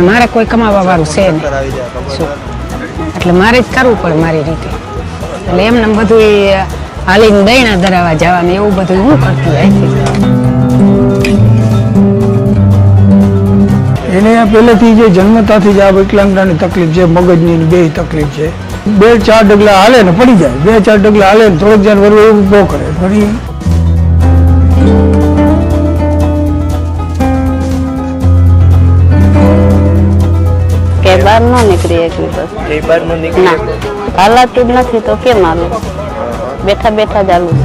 મારે કોઈ કમાવા વાળું છે નહીં, એટલે મારે જ કરવું પડે મારી રીતે. એટલે એમને બધું હાલીને દૈણા ધરાવવા જવાનું એવું બધું હું કરતી અહીંથી. એને પહેલેથી જે જન્મતાથી જ આ વિકલાંગતાની તકલીફ છે, મગજની બે તકલીફ છે. 2-4 ડગલા હાલે ને પડી જાય, 2-4 ડગલા હાલે ને થોડોક ધ્યાન વરવું એવું બહુ કરે. ઘણી કે બહાર ન નીકળી એકલી બસ એ બહાર ન નીકળી ના હાલાતું જ નથી તો કેમ હાલું, બેઠા બેઠા જ હાલું.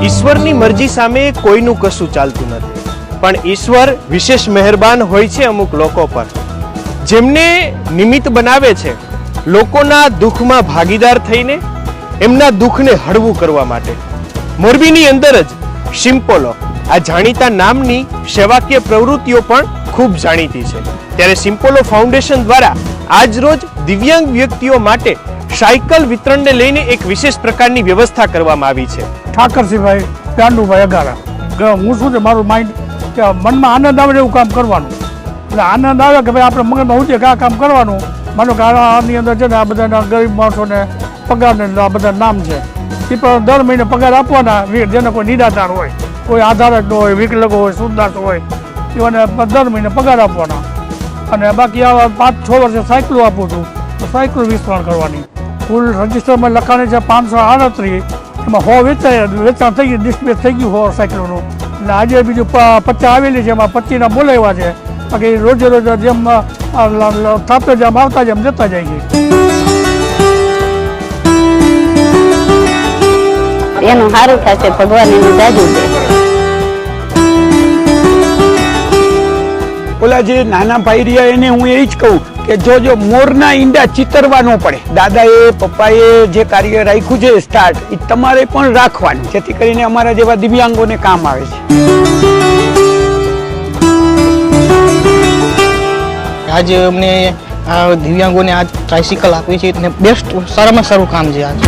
ઈશ્વરની મરજી સામે કોઈનું કશું ચાલતું નથી, પણ ઈશ્વર વિશેષ મહેરબાન હોય છે અમુક લોકો પર, જેમને નિમિત્ત બનાવે છે લોકોના દુઃખમાં ભાગીદાર થઈને એમના દુઃખને હળવું કરવા માટે. મોરબીની અંદર જ સિમ્પોલો આ જાણીતા નામની સેવાકીય પ્રવૃત્તિઓ પણ ખૂબ જાણીતી છે. ત્યારે સિમ્પોલો ફાઉન્ડેશન દ્વારા આજ રોજ દિવ્યાંગ વ્યક્તિઓ માટે સાયકલ વિતરણને લઈને એક વિશેષ પ્રકારની વ્યવસ્થા કરવામાં આવી છે. ઠાકરસિંહભાઈ ગાંડુભાઈ અગારા, હું શું છે મારું માઇન્ડ કે મનમાં આનંદ આવે એવું કામ કરવાનું. એટલે આનંદ આવે કે ભાઈ આપણે મગજમાં ઉઠે કે આ કામ કરવાનું. માનો કે આની અંદર છે ને આ બધાના ગરીબ માણસોને પગારને આ બધા નામ છે એ પણ દર મહિને પગાર આપવાના. જેને કોઈ નિરાધાર હોય, કોઈ આધાર જ હોય, વિકલાંગ હોય, સુરદાસ હોય, એવાને દર મહિને પગાર આપવાના. અને બાકી આવા 5-6 વર્ષે સાયકલો આપું છું તો સાયકલ વિતરણ કરવાની. કુલ રજિસ્ટરમાં લખાણે છે 538, એમાં 100 વેચાણ થઈ ગયું, ડિસ્પેચ થઈ ગયું 100 સાયકલોનું. એટલે આજે બીજું 50 આવેલી છે, એમાં 25ના બોલાવ્યા છે. બાકી રોજે રોજ જેમ થાપે જેમ આવતા જેમ જતા જાય છે. એનું સારું થશે, ભગવાન એનું જાજુ દે. ઓલા જે નાના ભાઈ રહ્યા એને હું એ જ કહું કે જો મોરના ઈંડા ચિતરવા ન પડે. દાદાએ પપ્પાએ જે કાર્ય રાખ્યું છે સ્ટાર્ટ, એ તમારે પણ રાખવાનું, જેથી કરીને અમારા જેવા દિવ્યાંગોને કામ આવે છે. આજે અમને આ દિવ્યાંગોને આ ટ્રાયસિકલ આપી છે અને બેસ્ટ સારામાં સારું કામ છે. આજ